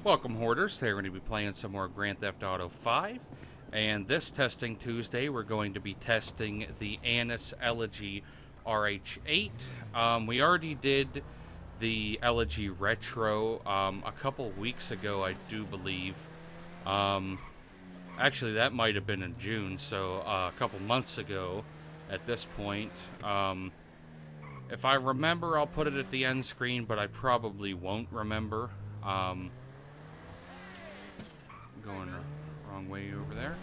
Welcome, Hoarders. Today we're going to be playing some more Grand Theft Auto 5. And this testing Tuesday, we're going to be testing the Elegy RH8. We already did the Elegy Retro a couple weeks ago, I do believe. Actually, that might have been in June, so a couple months ago at this point. If I remember, I'll put it at the end screen, but I probably won't remember. Going the wrong way over there.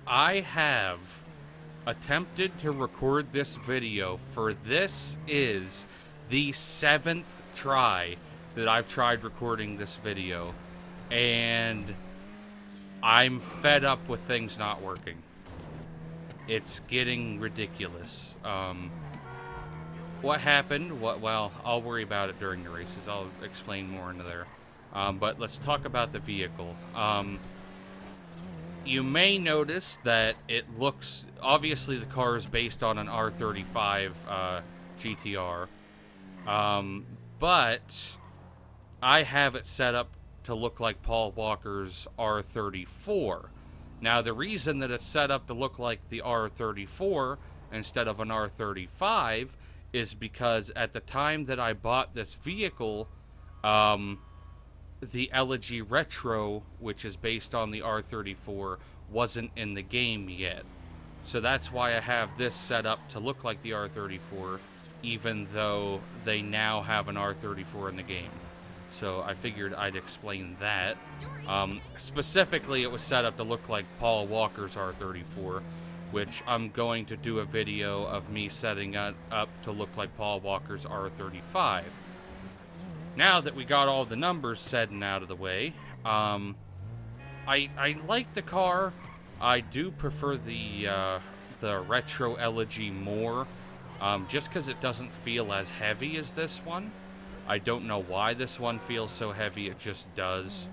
I have attempted to record this video for this is the 7th try that I've tried recording this video, and I'm fed up with things not working. It's getting ridiculous. What happened? Well, I'll worry about it during the races. I'll explain more into there. But let's talk about the vehicle. You may notice that it looks... Obviously, the car is based on an R35 GTR. But I have it set up to look like Paul Walker's R34. Now, the reason that it's set up to look like the R34 instead of an R35 is because at the time that I bought this vehicle... the Elegy Retro, which is based on the R34, wasn't in the game yet. So that's why I have this set up to look like the R34, even though they now have an R34 in the game. So I figured I'd explain that. Specifically, it was set up to look like Paul Walker's R34, which I'm going to do a video of me setting it up to look like Paul Walker's R35. Now that we got all the numbers said and out of the way, I like the car. I do prefer the Retro Elegy more, just because it doesn't feel as heavy as this one. I don't know why this one feels so heavy, it just does.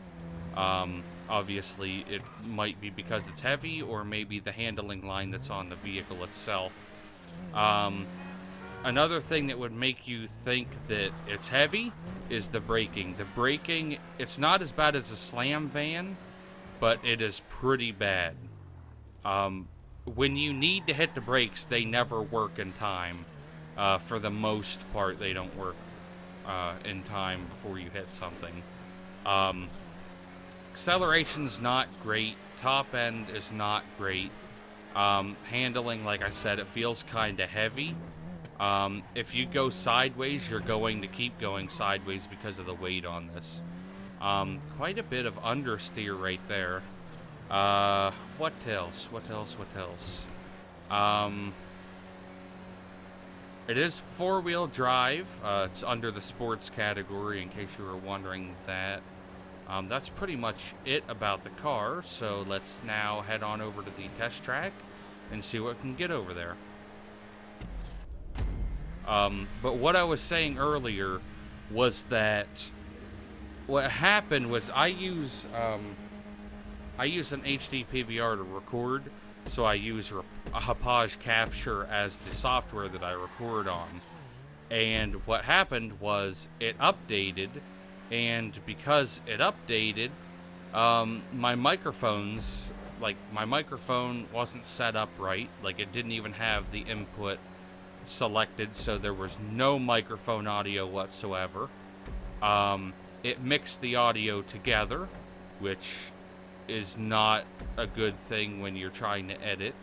Obviously, it might be because it's heavy, or maybe the handling line that's on the vehicle itself. Another thing that would make you think that it's heavy is the braking. The braking, it's not as bad as a slam van, but it is pretty bad. When you need to hit the brakes, they never work in time. For the most part, they don't work in time before you hit something. Acceleration's not great. Top end is not great. Handling, like I said, it feels kind of heavy. If you go sideways, you're going to keep going sideways because of the weight on this. Quite a bit of understeer right there. What else? It is four-wheel drive. It's under the sports category, in case you were wondering that. That's pretty much it about the car, so let's now head on over to the test track and see what we can get over there. But what I was saying earlier was that what happened was I use an HD PVR to record, so I use a Hauppauge Capture as the software that I record on. And what happened was it updated, and because it updated, my microphones, like my microphone wasn't set up right, like it didn't even have the input selected, so there was no microphone audio whatsoever. It mixed the audio together, which is not a good thing when you're trying to edit.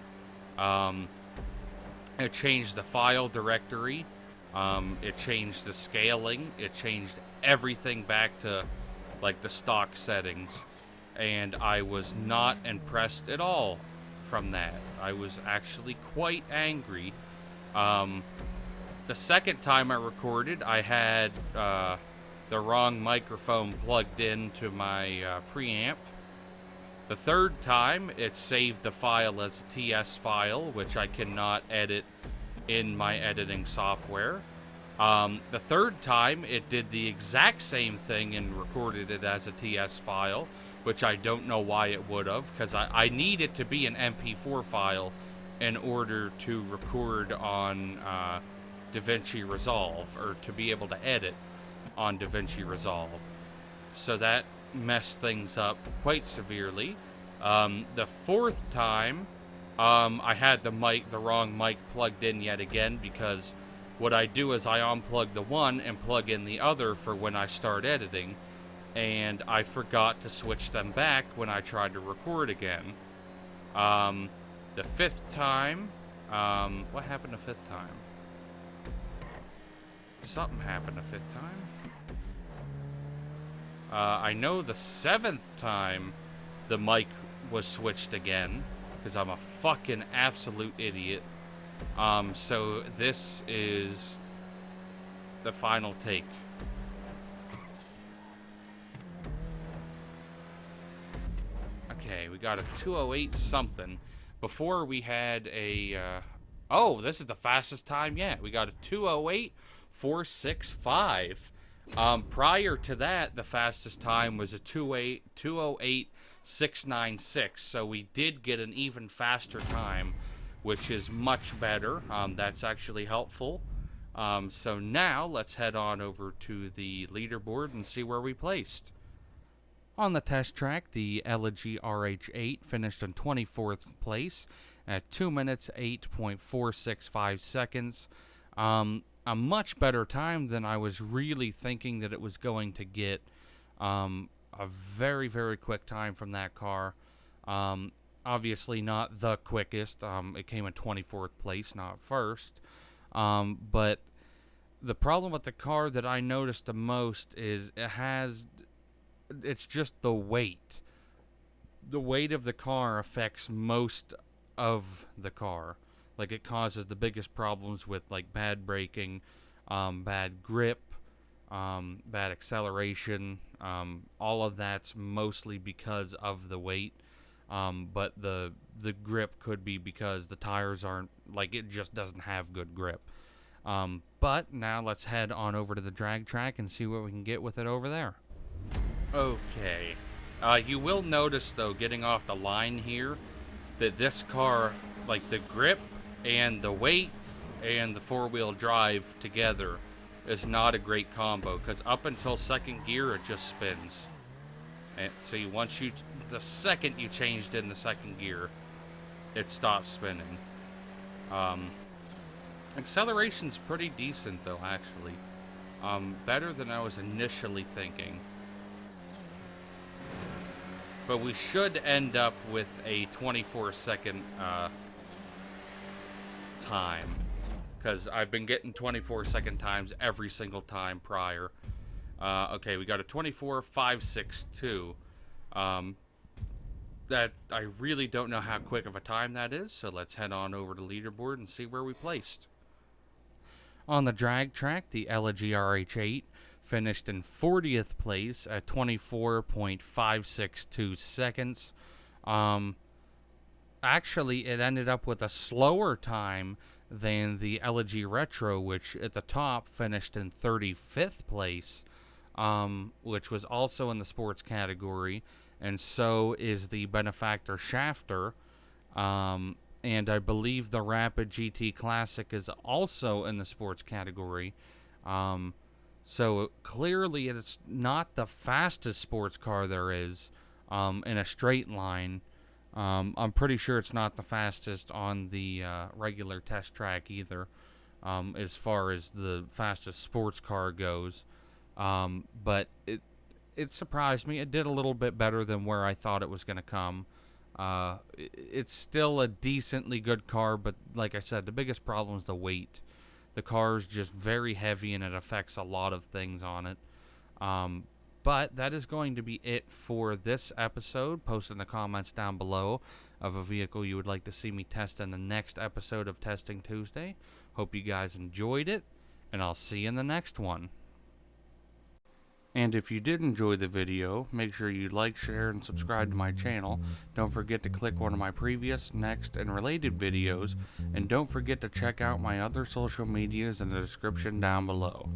It changed the file directory. It changed the scaling. It changed everything back to like the stock settings, and I was not impressed at all from that. I was actually quite angry. The second time I recorded, I had the wrong microphone plugged into my preamp. The third time, it saved the file as a TS file, which I cannot edit in my editing software. The third time, it did the exact same thing and recorded it as a TS file, which I don't know why it would have, because I need it to be an MP4 file in order to record on DaVinci Resolve, or to be able to edit on DaVinci Resolve. So that messed things up quite severely. The fourth time, I had the wrong mic plugged in yet again, because what I do is I unplug the one and plug in the other for when I start editing, and I forgot to switch them back when I tried to record again. The fifth time, what happened the fifth time? Something happened the fifth time. I know the seventh time the mic was switched again, because I'm a fucking absolute idiot. So this is the final take. Okay, we got a 208 something. Before we had a, oh, this is the fastest time yet. We got a 208.465. Prior to that, the fastest time was a 208.696. So we did get an even faster time, which is much better. That's actually helpful. So now let's head on over to the leaderboard and see where we placed. On the test track, the Elegy RH8 finished in 24th place at 2 minutes 8.465 seconds. A much better time than I was really thinking that it was going to get. A very, very quick time from that car. Obviously not the quickest. It came in 24th place, not first. But the problem with the car that I noticed the most is it's just the weight. The weight of the car affects most of the car. Like, it causes the biggest problems with, like, bad braking, bad grip, bad acceleration. All of that's mostly because of the weight. But the grip could be because the tires aren't, like, it just doesn't have good grip. But now let's head on over to the drag track and see what we can get with it over there. Okay. You will notice, though, getting off the line here, that this car, like, the grip and the weight and the four-wheel drive together is not a great combo, because up until second gear, it just spins. And so the second you changed in the second gear, it stops spinning. Acceleration's pretty decent, though, actually. Better than I was initially thinking. But we should end up with a 24-second time, because I've been getting 24-second times every single time prior. Okay, we got a 24.562. That I really don't know how quick of a time that is, so let's head on over to leaderboard and see where we placed. On the drag track, the Elegy RH8 finished in 40th place at 24.562 seconds. Actually, it ended up with a slower time than the Elegy Retro, which at the top finished in 35th place, which was also in the sports category, and so is the Benefactor Shafter, and I believe the Rapid GT Classic is also in the sports category. So clearly it's not the fastest sports car there is in a straight line. I'm pretty sure it's not the fastest on the regular test track either, as far as the fastest sports car goes. But it surprised me. It did a little bit better than where I thought it was going to come. It's still a decently good car, but like I said, the biggest problem is the weight. The car is just very heavy, and it affects a lot of things on it. But that is going to be it for this episode. Post in the comments down below of a vehicle you would like to see me test in the next episode of Testing Tuesday. Hope you guys enjoyed it, and I'll see you in the next one. And if you did enjoy the video, make sure you like, share, and subscribe to my channel. Don't forget to click one of my previous, next, and related videos. And don't forget to check out my other social medias in the description down below.